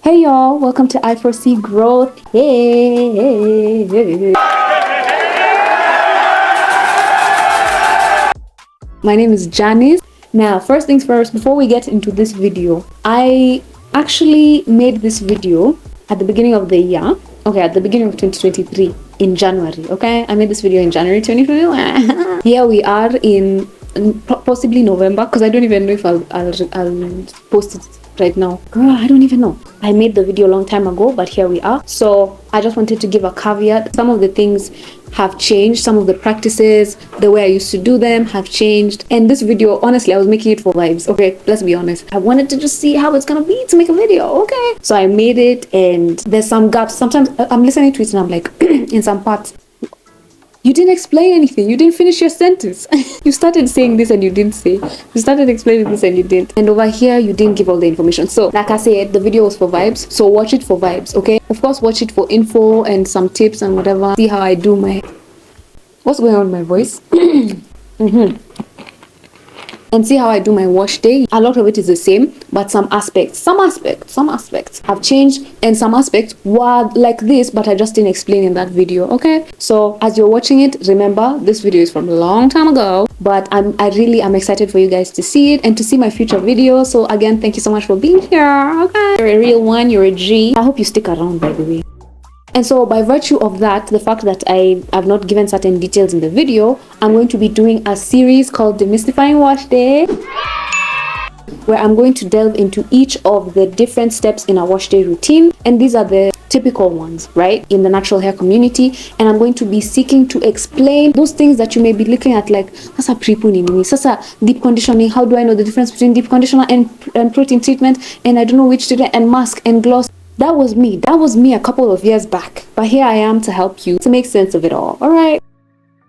Hey y'all, welcome to I Foresee Growth. Hey. My name is Janice. Now, first things first, before we get into this video, I actually made this video at the beginning of the year. Okay, at the beginning of 2023 in January. Okay, I made this video in January 2021. Here we are in possibly November, because I don't even know if I'll post it right now. Girl, I don't even know. I made the video a long time ago, but here we are. So I just wanted to give a caveat. Some of the things have changed. Some of the practices, the way I used to do them, have changed. And this video, honestly, I was making it for vibes. Okay, let's be honest. I wanted to just see how it's gonna be to make a video. Okay, so I made it, and there's some gaps. Sometimes I'm listening to it and I'm like, in some parts, you didn't explain anything. You didn't finish your sentence. You started saying this and you didn't say. You started explaining this and you didn't. And over here, you didn't give all the information. So, like I said, the video was for vibes. So watch it for vibes, okay? Of course, watch it for info and some tips and whatever. See how I do my... What's going on with my voice? And see how I do my wash day. A lot of it is the same, but some aspects have changed, and some aspects were like this, but I just didn't explain in that video. Okay, so as you're watching it, remember this video is from a long time ago, but I'm excited for you guys to see it and to see my future videos. So again, thank you so much for being here. Okay, you're a real one, you're a G. I hope you stick around, by the way. And so by virtue of that, the fact that I have not given certain details in the video, I'm going to be doing a series called Demystifying Wash Day, where I'm going to delve into each of the different steps in a wash day routine. And these are the typical ones, right, in the natural hair community. And I'm going to be seeking to explain those things that you may be looking at, like, sasa pre-poo ni nini? Sasa deep conditioning, how do I know the difference between deep conditioner and protein treatment? And I don't know which treatment, and mask and gloss. That was me a couple of years back, but here I am to help you to make sense of it all. All right,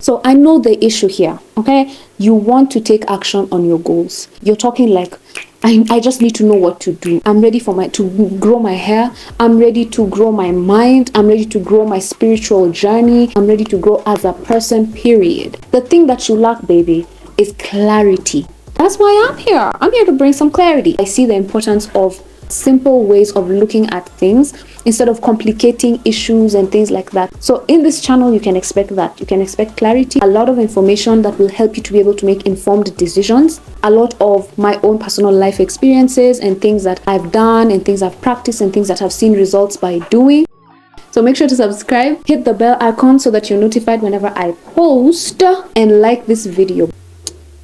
so I know the issue here. Okay, you want to take action on your goals. You're talking like, I just need to know what to do. I'm ready to grow my hair. I'm ready to grow my mind. I'm ready to grow my spiritual journey. I'm ready to grow as a person, period. The thing that you lack, baby, is clarity. That's why I'm here. I'm here to bring some clarity. I see the importance of simple ways of looking at things instead of complicating issues and things like that. So in this channel, you can expect that. You can expect clarity, a lot of information that will help you to be able to make informed decisions, a lot of my own personal life experiences and things that I've done and things I've practiced and things that I've seen results by doing. So make sure to subscribe, hit the bell icon so that you're notified whenever I post, and like this video.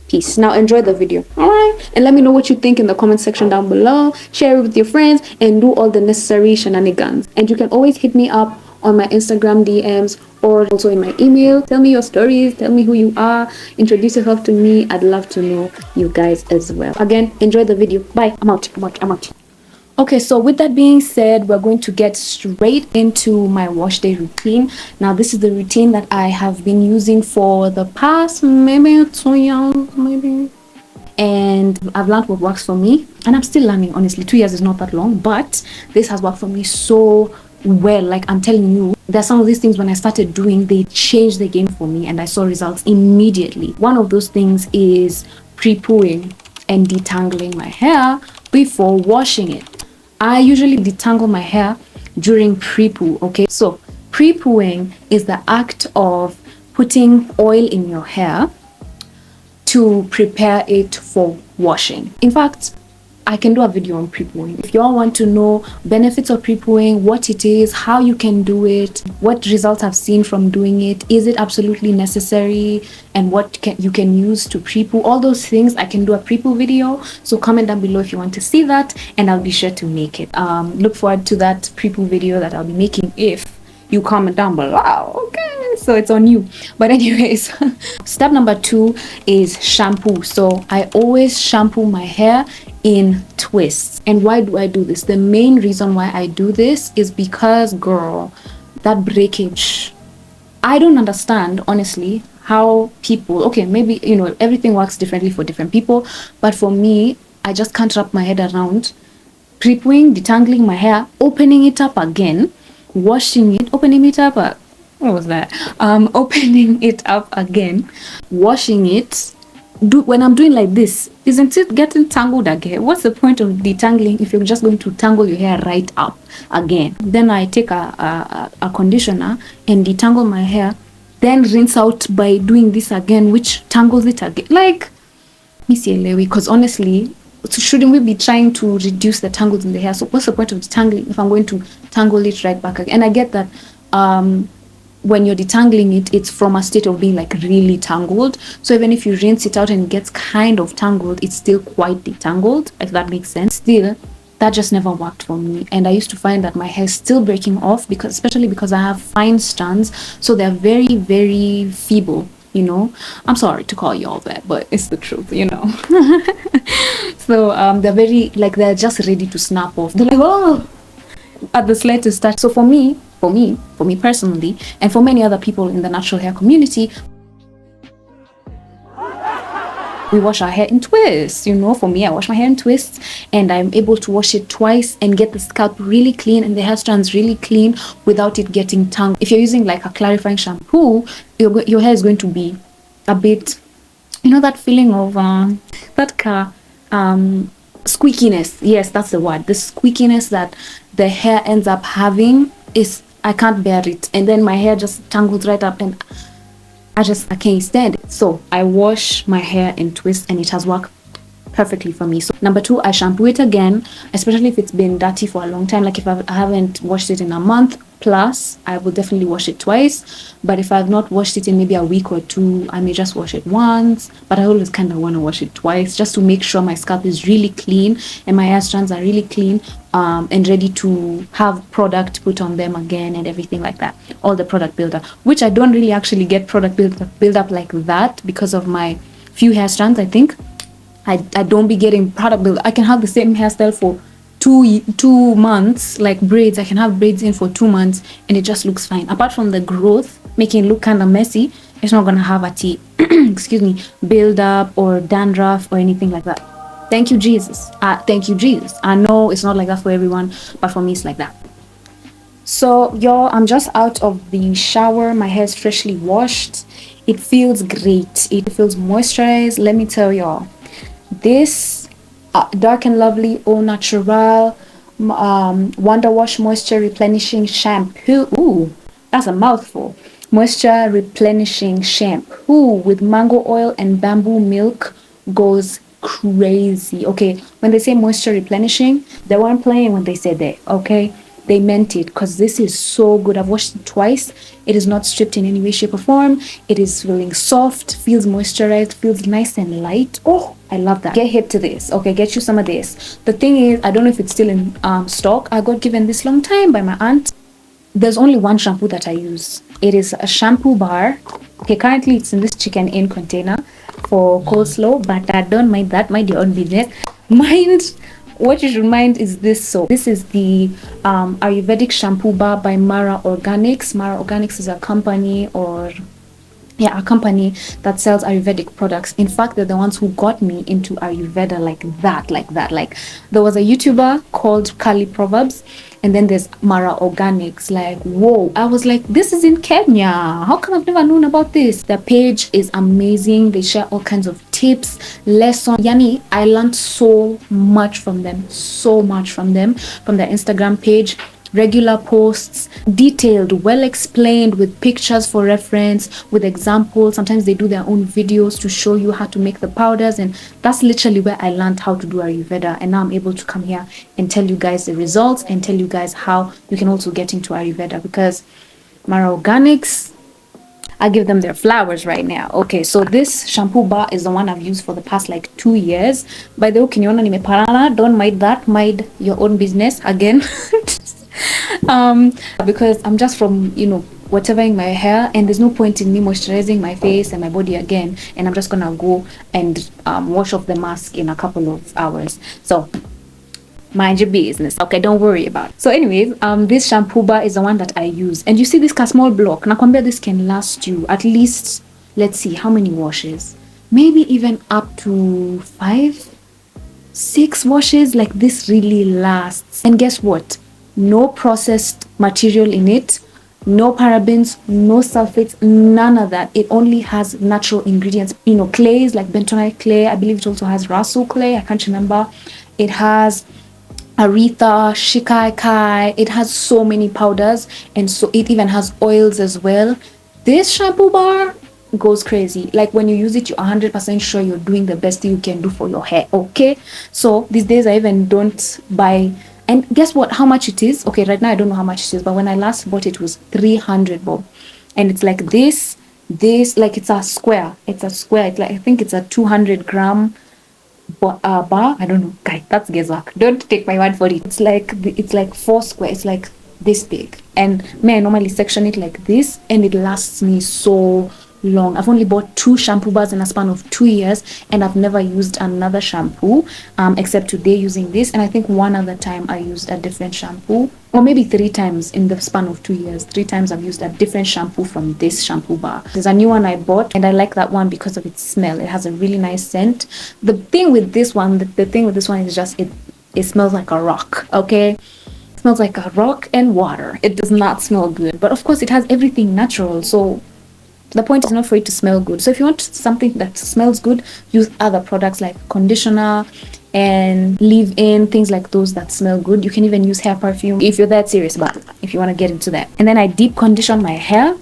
Peace. Now enjoy the video. All right, and let me know what you think in the comment section down below. Share it with your friends and do all the necessary shenanigans. And you can always hit me up on my Instagram DMs or also in my email. Tell me your stories, tell me who you are, introduce yourself to me. I'd love to know you guys as well. Again, enjoy the video. Bye. I'm out. Okay, so with that being said, we're going to get straight into my wash day routine. Now, this is the routine that I have been using for the past maybe 2 years, maybe. And I've learned what works for me. And I'm still learning, honestly. 2 years is not that long, but this has worked for me so well. Like, I'm telling you, there's some of these things when I started doing, they changed the game for me and I saw results immediately. One of those things is pre-pooing and detangling my hair before washing it. I usually detangle my hair during pre-poo, okay? So pre-pooing is the act of putting oil in your hair to prepare it for washing. In fact, I can do a video on pre-pooing. If you all want to know benefits of pre-pooing, what it is, how you can do it, what results I've seen from doing it, is it absolutely necessary, and what you can use to pre-poo, all those things, I can do a pre-poo video. So comment down below if you want to see that, and I'll be sure to make it. Look forward to that pre-poo video that I'll be making if you comment down below. Okay, so it's on you. But anyways, step number 2 is shampoo. So I always shampoo my hair in twists. And why do I do this? The main reason why I do this is because, girl, that breakage, I don't understand, honestly, how people, okay, maybe, you know, everything works differently for different people, but for me, I just can't wrap my head around pre-pooing, detangling my hair, opening it up again, washing it, opening it up, opening it up again, washing it, when I'm doing like this, isn't it getting tangled again? What's the point of detangling if you're just going to tangle your hair right up again? Then I take a conditioner and detangle my hair, then rinse out by doing this again, which tangles it again. Like, because honestly, shouldn't we be trying to reduce the tangles in the hair? So what's the point of detangling if I'm going to tangle it right back again? And I get that when you're detangling it, it's from a state of being like really tangled. So even if you rinse it out and it gets kind of tangled, it's still quite detangled, if that makes sense. Still, that just never worked for me. And I used to find that my hair is still breaking off, especially because I have fine strands, so they're very, very feeble. I'm sorry to call you all that, but it's the truth. So they're just ready to snap off. They're like, oh, at the slightest touch. So for me personally, and for many other people in the natural hair community, we wash our hair in twists. For me, I wash my hair in twists, and I'm able to wash it twice and get the scalp really clean and the hair strands really clean without it getting tangled. If you're using like a clarifying shampoo, your hair is going to be a bit, that feeling of squeakiness. Yes, that's the word. The squeakiness that the hair ends up having is, I can't bear it, and then my hair just tangles right up, and I can't stand it. So I wash my hair in twists, and it has worked perfectly for me. So number 2, I shampoo it again, especially if it's been dirty for a long time. Like if I haven't washed it in a month plus, I will definitely wash it twice. But if I've not washed it in maybe a week or 2, I may just wash it once. But I always kind of want to wash it twice, just to make sure my scalp is really clean and my hair strands are really clean, and ready to have product put on them again and everything like that. All the product buildup, which I don't really actually get product buildup like that because of my few hair strands. I think I don't be getting product build. I can have the same hairstyle for 2 months, like braids. I can have braids in for 2 months and it just looks fine. Apart from the growth making it look kind of messy, it's not gonna have a excuse me, build up or dandruff or anything like that. Thank you, Jesus. Thank you, Jesus. I know it's not like that for everyone, but for me it's like that. So y'all, I'm just out of the shower. My hair is freshly washed. It feels great. It feels moisturized. Let me tell y'all, this Dark and Lovely Au Naturale Wonder Wash Moisture Replenishing Shampoo. Ooh, that's a mouthful. Moisture Replenishing Shampoo with mango oil and bamboo milk goes crazy. Okay, when they say moisture replenishing, they weren't playing when they said that. Okay, they meant it, because this is so good. I've washed it twice. It is not stripped in any way, shape, or form. It is feeling soft, feels moisturized, feels nice and light. Oh, I love that. Get hip to this. Okay, get you some of this. The thing is, I don't know if it's still in stock. I got given this long time by my aunt. There's only one shampoo that I use. It is a shampoo bar. Okay, currently it's in this chicken in container for coleslaw, but I don't mind that. Mind your own business. What you should mind is this. So this is the Ayurvedic shampoo bar by Mara Organics. Mara Organics is a company, a company that sells Ayurvedic products. In fact, they're the ones who got me into Ayurveda like that. Like there was a YouTuber called Kali Proverbs, and then there's Mara Organics. Like, whoa, I was like, this is in Kenya. How come I've never known about this? The page is amazing. They share all kinds of tips, lessons. Yani, I learned so much from them, from their Instagram page. Regular posts, detailed, well explained, with pictures for reference, with examples. Sometimes they do their own videos to show you how to make the powders, and that's literally where I learned how to do Ayurveda. And now I'm able to come here and tell you guys the results and tell you guys how you can also get into Ayurveda, because Mara Organics, I give them their flowers right now. Okay, so this shampoo bar is the one I've used for the past like 2 years. By the way, ukiniona nimeparana, don't mind that, mind your own business again. Because I'm just from whatever-ing my hair, and there's no point in me moisturizing my face and my body again, and I'm just gonna go and wash off the mask in a couple of hours. So mind your business, okay? Don't worry about it. So anyways, this shampoo bar is the one that I use, and you see this small block. Nakwambia, this can last you at least, let's see, how many washes? Maybe even up to 5-6 washes. Like, this really lasts. And guess what? No processed material in it. no parabens, no sulfates, none of that. It only has natural ingredients, you know, clays like bentonite clay. I believe it also has rasul clay, I can't remember. It has aretha, shikai kai. It has so many powders, and so it even has oils as well. This shampoo bar goes crazy. Like when you use it, you're 100% sure you're doing the best you can do for your hair. Okay, so these days I even don't buy. And guess what, how much it is? Okay, right now I don't know how much it is, but when I last bought it, it was 300 bob. And it's like this like it's a square. It's a square. It's like, I think it's a 200 gram bar. I don't know, guys, that's guesswork, don't take my word for it. It's like four square. It's like this big, and I normally section it like this, and it lasts me so long. I've only bought 2 shampoo bars in a span of 2 years, and I've never used another shampoo except today using this, and I think one other time I used a different shampoo, or maybe 3 times in the span of 2 years. 3 times I've used a different shampoo from this shampoo bar. There's a new one I bought, and I like that one because of its smell. It has a really nice scent. The thing with this one, is just it smells like a rock. Okay, smells like a rock and water. It does not smell good, but of course it has everything natural, so the point is not for it to smell good. So if you want something that smells good, use other products like conditioner and leave-in, things like those that smell good. You can even use hair perfume if you're that serious about it, if you want to get into that. And then I deep condition my hair,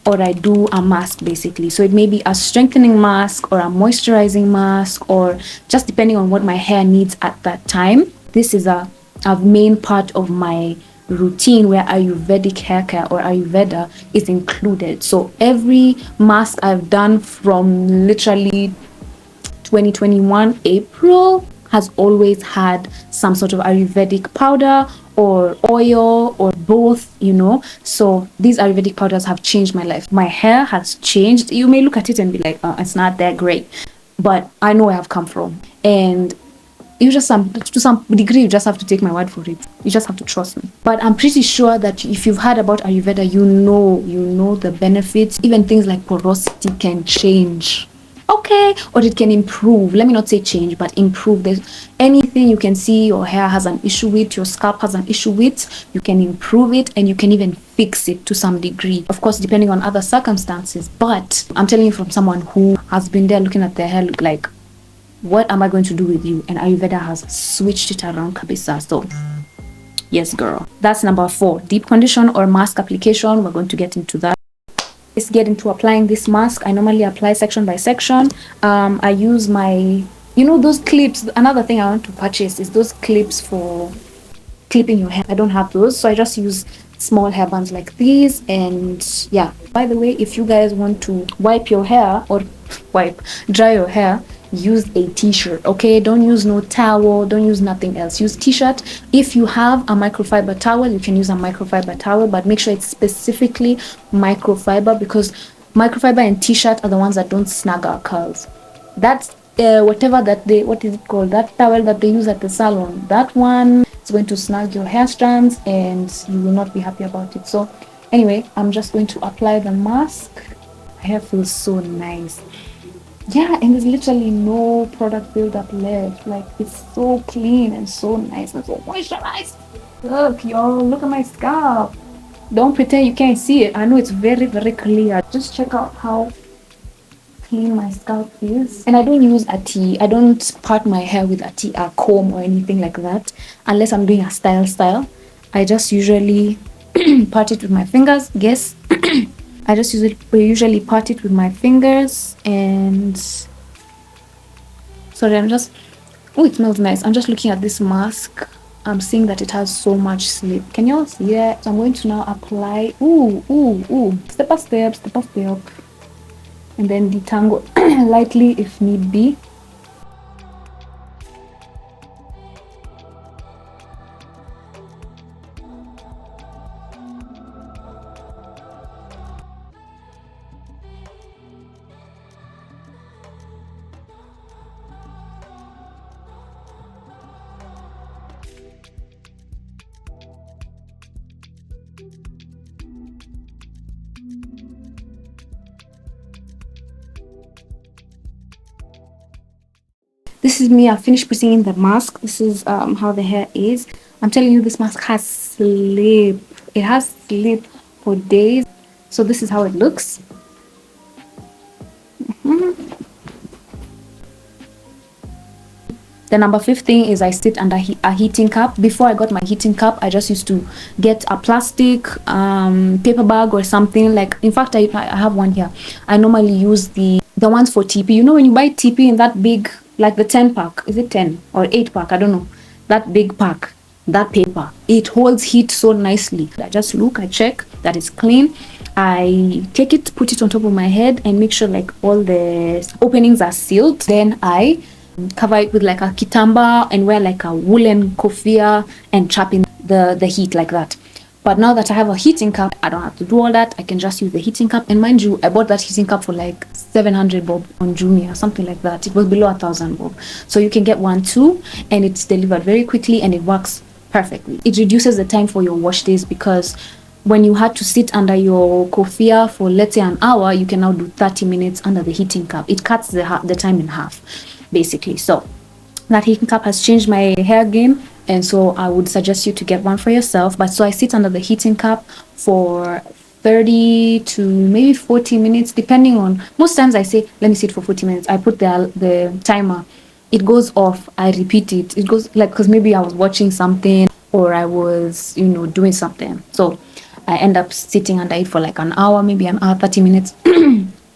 or I do a mask basically. So it may be a strengthening mask or a moisturizing mask, or just depending on what my hair needs at that time. This is a main part of my routine where Ayurvedic hair care or Ayurveda is included. So every mask I've done from literally 2021 April has always had some sort of Ayurvedic powder or oil or both, you know. So these Ayurvedic powders have changed my life. My hair has changed. You may look at it and be like, oh, it's not that great, but I know where I've come from, and you just to some degree, you just have to take my word for it. You just have to trust me. But I'm pretty sure that if you've heard about Ayurveda, you know the benefits. Even things like porosity can change, okay, or it can improve. Let me not say change, but improve. There's anything you can see your hair has an issue with, your scalp has an issue with, you can improve it, and you can even fix it to some degree, of course depending on other circumstances. But I'm telling you from someone who has been there looking at their hair like, what am I going to do with you? And Ayurveda has switched it around kabisa. So yes girl, that's number 4, deep condition or mask application. We're going to get into that. Let's get into applying this mask. I normally apply section by section. I use my, you know, those clips. Another thing I want to purchase is those clips for clipping your hair. I don't have those, so I just use small hair bands like these. And yeah, by the way, if you guys want to wipe your hair or dry your hair, use a t-shirt, okay? Don't use no towel, don't use nothing else. Use t-shirt. If you have a microfiber towel, you can use a microfiber towel, but make sure it's specifically microfiber, because microfiber and t-shirt are the ones that don't snag our curls. That's whatever that what is it called, that towel that they use at the salon, that one is going to snag your hair strands and you will not be happy about it. So anyway, I'm just going to apply the mask. My hair feels so nice. Yeah, and there's literally no product buildup left. Like, it's so clean and so nice and so moisturized. Look, y'all, look at my scalp. Don't pretend you can't see it. I know it's very, very clear. Just check out how clean my scalp is. And I don't use a tea. I don't part my hair with a comb or anything like that, unless I'm doing a style. I just usually part it with my fingers. Guess. I just usually part it with my fingers. And sorry, oh, it smells nice. I'm just looking at this mask. I'm seeing that it has so much slip. Can you all see that? So I'm going to now apply, step by step, and then detangle lightly if need be. This is me. I finished putting in the mask. This is how the hair is. I'm telling you, this mask has slip. It has slip for days. So this is how it looks. The number 5th thing is I sit under a heating cup. Before I got my heating cup, I just used to get a plastic paper bag or something. Like, in fact, I have one here. I normally use the ones for TP. You know, when you buy TP in that big, like the 10 pack, is it 10 or 8 pack? I don't know. That big pack, that paper, it holds heat so nicely. I just look, I check that it's clean. I take it, put it on top of my head, and make sure like all the openings are sealed. Then I cover it with like a kitamba and wear like a woolen kofia and trap in the heat like that. But now that I have a heating cup, I don't have to do all that. I can just use the heating cup. And mind you, I bought that heating cup for like 700 bob on Jumia, something like that. It was below 1,000 bob. So you can get one too, and it's delivered very quickly and it works perfectly. It reduces the time for your wash days, because when you had to sit under your kofia for let's say an hour, you can now do 30 minutes under the heating cup. It cuts the time in half, basically. So that heating cup has changed my hair game, and so I would suggest you to get one for yourself. But so I sit under the heating cup for 30 to maybe 40 minutes, depending on, most times I say let me sit for 40 minutes. I put the timer, it goes off, I repeat it, it goes like, because maybe I was watching something or I was, you know, doing something, so I end up sitting under it for like an hour, maybe an hour, 30 minutes.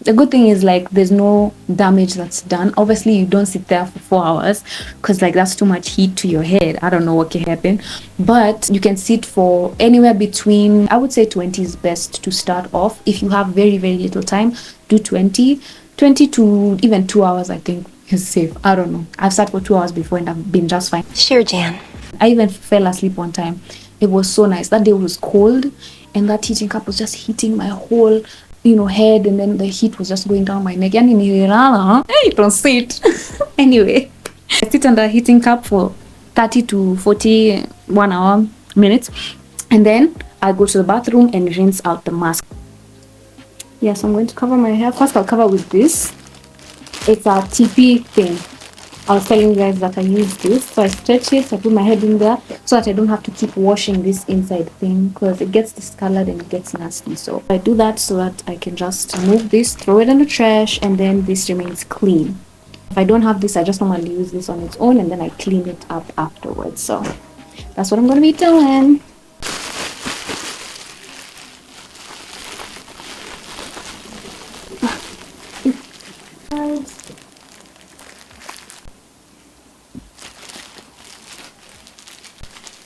The good thing is like there's no damage that's done. Obviously you don't sit there for 4 hours, because like that's too much heat to your head. I don't know what can happen, but you can sit for anywhere between, I would say 20 is best to start off. If you have very little time, do 20 to even 2 hours. I think is safe. I don't know, I've sat for 2 hours before and I've been just fine. Sure, Jan. I even fell asleep one time. It was so nice. That day was cold and that heating cup was just heating my whole, you know, head, and then the heat was just going down my neck. Yani nililala. Hey, don't sit. Anyway, I sit under a heating cup for 30 to 41 hour minutes, and then I go to the bathroom and rinse out the mask. Yes, I'm going to cover my hair. First, I'll cover with this. It's a TP thing. I was telling you guys that I use this, so I stretch it, I put my head in there so that I don't have to keep washing this inside thing, because it gets discolored and it gets nasty. So I do that so that I can just remove this, throw it in the trash, and then this remains clean. If I don't have this, I just normally use this on its own and then I clean it up afterwards. So that's what I'm going to be doing.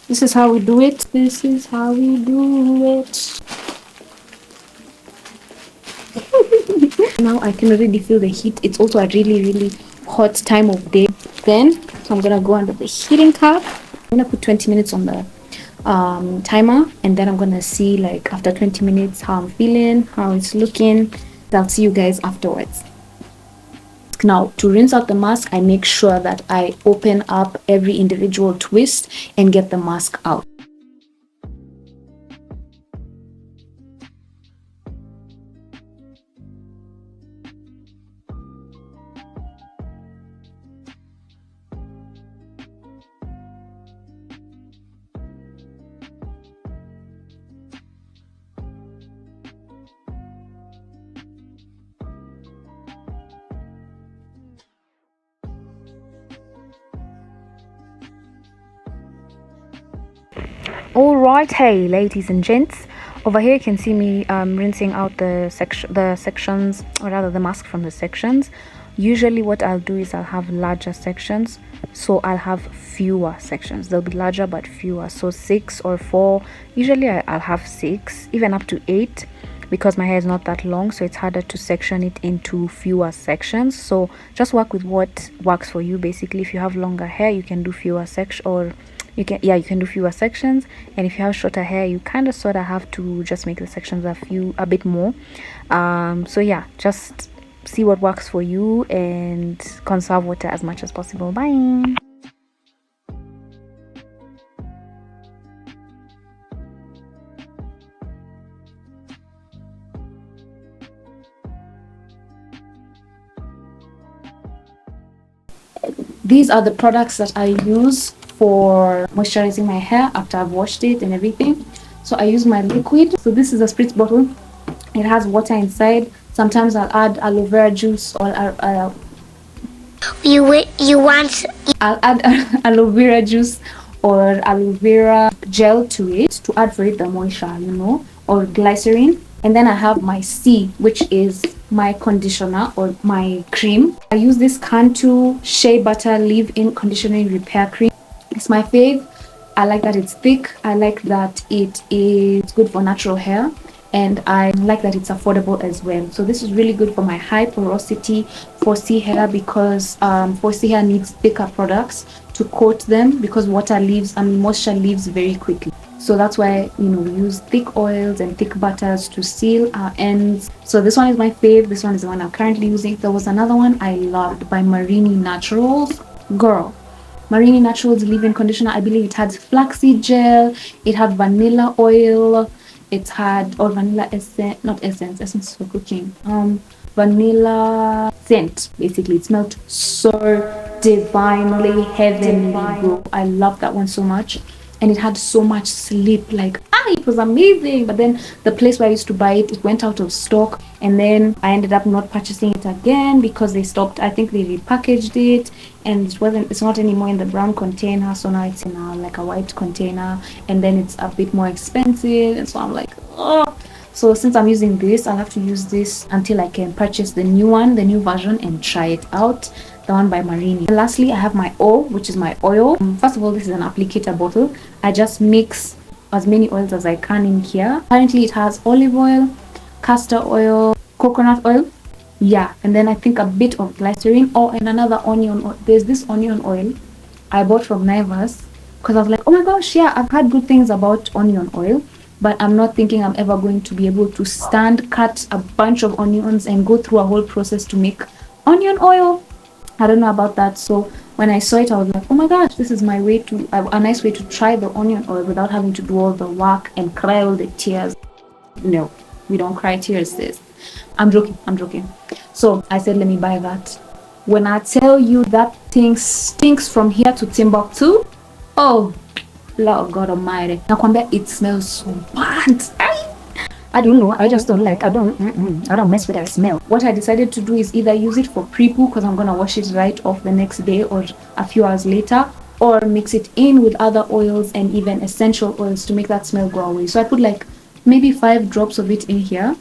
This is how we do it. This is how we do it. Now I can already feel the heat. It's also a really hot time of day. Then, so I'm gonna go under the heating cup. I'm gonna put 20 minutes on the timer, and then I'm gonna see like after 20 minutes how I'm feeling, how it's looking. I'll see you guys afterwards. Now, to rinse out the mask, I make sure that I open up every individual twist and get the mask out. Alright, hey ladies and gents, over here you can see me rinsing out the sections, or rather the mask from the sections. Usually what I'll do is I'll have larger sections, so I'll have fewer sections. They'll be larger but fewer, so 6 or 4. Usually I'll have 6, even up to 8, because my hair is not that long, so it's harder to section it into fewer sections. So just work with what works for you. Basically, if you have longer hair, you can do fewer sections, or you can do fewer sections, and if you have shorter hair, you kind of sort of have to just make the sections a bit more. So yeah, just see what works for you and conserve water as much as possible. Bye. These are the products that I use for moisturizing my hair after I've washed it and everything. So I use my liquid. So this is a spritz bottle. It has water inside. Sometimes I'll add aloe vera juice, or I'll add aloe vera juice or aloe vera gel to it to add for it the moisture, you know, or glycerin. And then I have my C, which is my conditioner or my cream. I use this Cantu Shea Butter Leave-In Conditioning Repair Cream. It's my fave. I like that it's thick. I like that it is good for natural hair. And I like that it's affordable as well. So this is really good for my high porosity 4C hair, because 4C hair needs thicker products to coat them, because water leaves, moisture leaves very quickly. So that's why, you know, we use thick oils and thick butters to seal our ends. So this one is my fave. This one is the one I'm currently using. There was another one I loved by Marini Naturals. Girl, Marini Naturals leave-in conditioner. I believe it had flaxseed gel, it had vanilla oil, it had, or vanilla essence, not essence, essence for cooking, vanilla scent. Basically, it smelled so divinely heavenly, bro. I love that one so much. And it had so much sleep, like it was amazing. But then the place where I used to buy it, it went out of stock, and then I ended up not purchasing it again because they stopped. I think they repackaged it, and it's not anymore in the brown container, so now it's in like a white container, and then it's a bit more expensive. And so I'm like, oh. So since I'm using this, I'll have to use this until I can purchase the new one, the new version, and try it out, the one by Marini. And lastly, I have my O, which is my oil. First of all, this is an applicator bottle. I just mix as many oils as I can in here. Apparently it has olive oil, castor oil, coconut oil, yeah, and then I think a bit of glycerin, and another onion oil. There's this onion oil I bought from Naivas because I was like, oh my gosh, yeah, I've heard good things about onion oil, but I'm not thinking I'm ever going to be able to cut a bunch of onions and go through a whole process to make onion oil. I don't know about that. So when I saw it, I was like, oh my gosh, this is my way to a nice way to try the onion oil without having to do all the work and cry all the tears. No, we don't cry tears, sis. I'm joking. So I said, let me buy that. When I tell you that thing stinks from here to Timbuktu, oh Lord God Almighty, nakwambia, it smells so bad. I don't know, I just don't like, I don't mess with that smell. What I decided to do is either use it for pre-poo, because I'm gonna wash it right off the next day or a few hours later, or mix it in with other oils and even essential oils to make that smell go away. So I put like maybe 5 drops of it in here.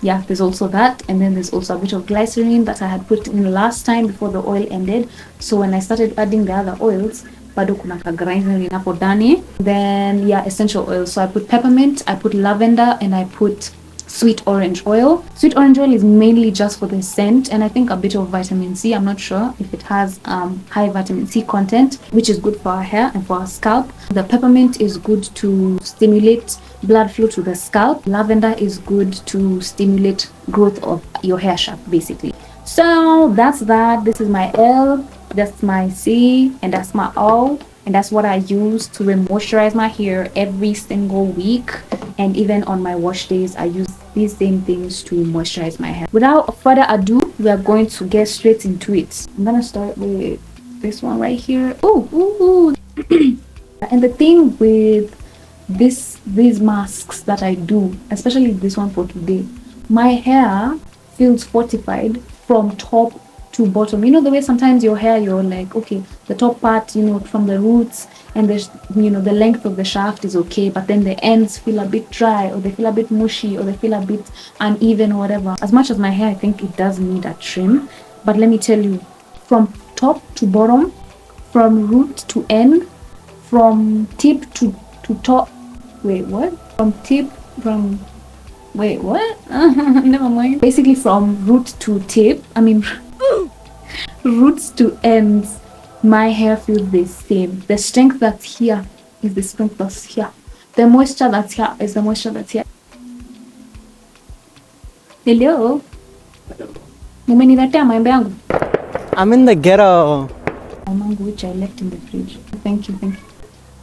Yeah, there's also that, and then there's also a bit of glycerin that I had put in last time before the oil ended. So when I started adding the other oils, bado kuna kaglycerin hapo ndani. Then yeah, essential oils. So I put peppermint, I put lavender, and I put sweet orange oil. Sweet orange oil is mainly just for the scent, and I think a bit of vitamin C. I'm not sure if it has high vitamin C content, which is good for our hair and for our scalp. The peppermint is good to stimulate blood flow to the scalp. Lavender is good to stimulate growth of your hair shaft, basically. So that's that. This is my L, that's my C, and that's my O, and that's what I use to moisturize my hair every single week. And even on my wash days, I use these same things to moisturize my hair. Without further ado, we are going to get straight into it. I'm gonna start with this one right here. Ooh. And the thing with these masks that I do, especially this one for today, my hair feels fortified from top to bottom. You know the way sometimes your hair, you're like, okay, the top part, you know, from the roots and the, you know, the length of the shaft is okay, but then the ends feel a bit dry, or they feel a bit mushy, or they feel a bit uneven, or whatever. As much as my hair, I think it does need a trim, but let me tell you, from top to bottom, from root to end, from tip to top, never mind. Basically from root to tip, roots to ends, my hair feels the same. The strength that's here is the strength that's here. The moisture that's here is the moisture that's here. Hello? Umeniletea maembe yangu? I'm in the ghetto. Mango which I left in the fridge. Thank you.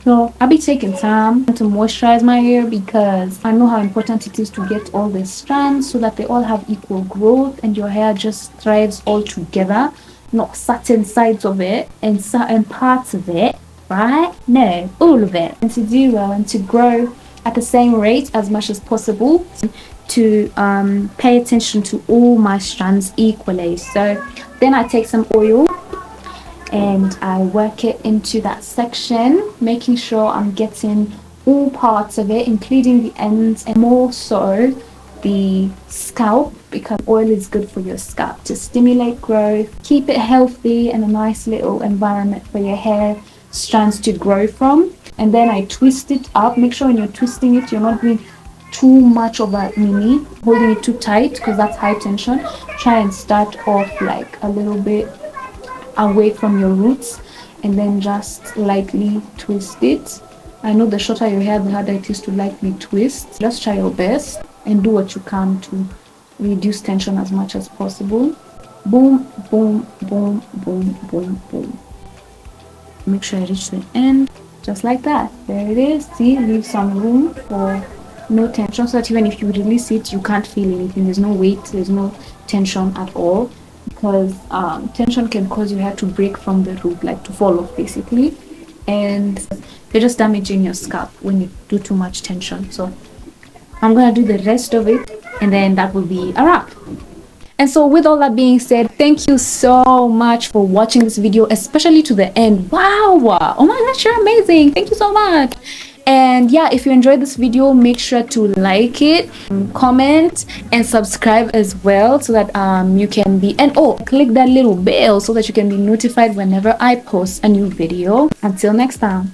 So I'll be taking time to moisturize my hair because I know how important it is to get all the strands so that they all have equal growth and your hair just thrives all together, not certain sides of it and certain parts of it, right? No, all of it. And to do well and to grow at the same rate as much as possible to pay attention to all my strands equally. So then I take some oil and I work it into that section, making sure I'm getting all parts of it, including the ends, and more so the scalp, because oil is good for your scalp to stimulate growth, keep it healthy, and a nice little environment for your hair strands to grow from. And then I twist it up. Make sure when you're twisting it, you're not doing too much of a mini, holding it too tight, because that's high tension. Try and start off like a little bit away from your roots, and then just lightly twist it. I know the shorter your hair, the harder it is to lightly twist. Just try your best and do what you can to reduce tension as much as possible. Boom, boom, boom, boom, boom, boom. Make sure I reach the end, just like that. There it is. See, leave some room for no tension, so that even if you release it, you can't feel anything. There's no weight, there's no tension at all, because tension can cause your hair to break from the root, like to fall off basically, and you're just damaging your scalp when you do too much tension. So I'm gonna do the rest of it, and then that will be a wrap. And so with all that being said, thank you so much for watching this video, especially to the end. Wow, oh my gosh, you're amazing. Thank you so much. And yeah, if you enjoyed this video, make sure to like it, comment, and subscribe as well, so that you can be, and oh, click that little bell so that you can be notified whenever I post a new video. Until next time.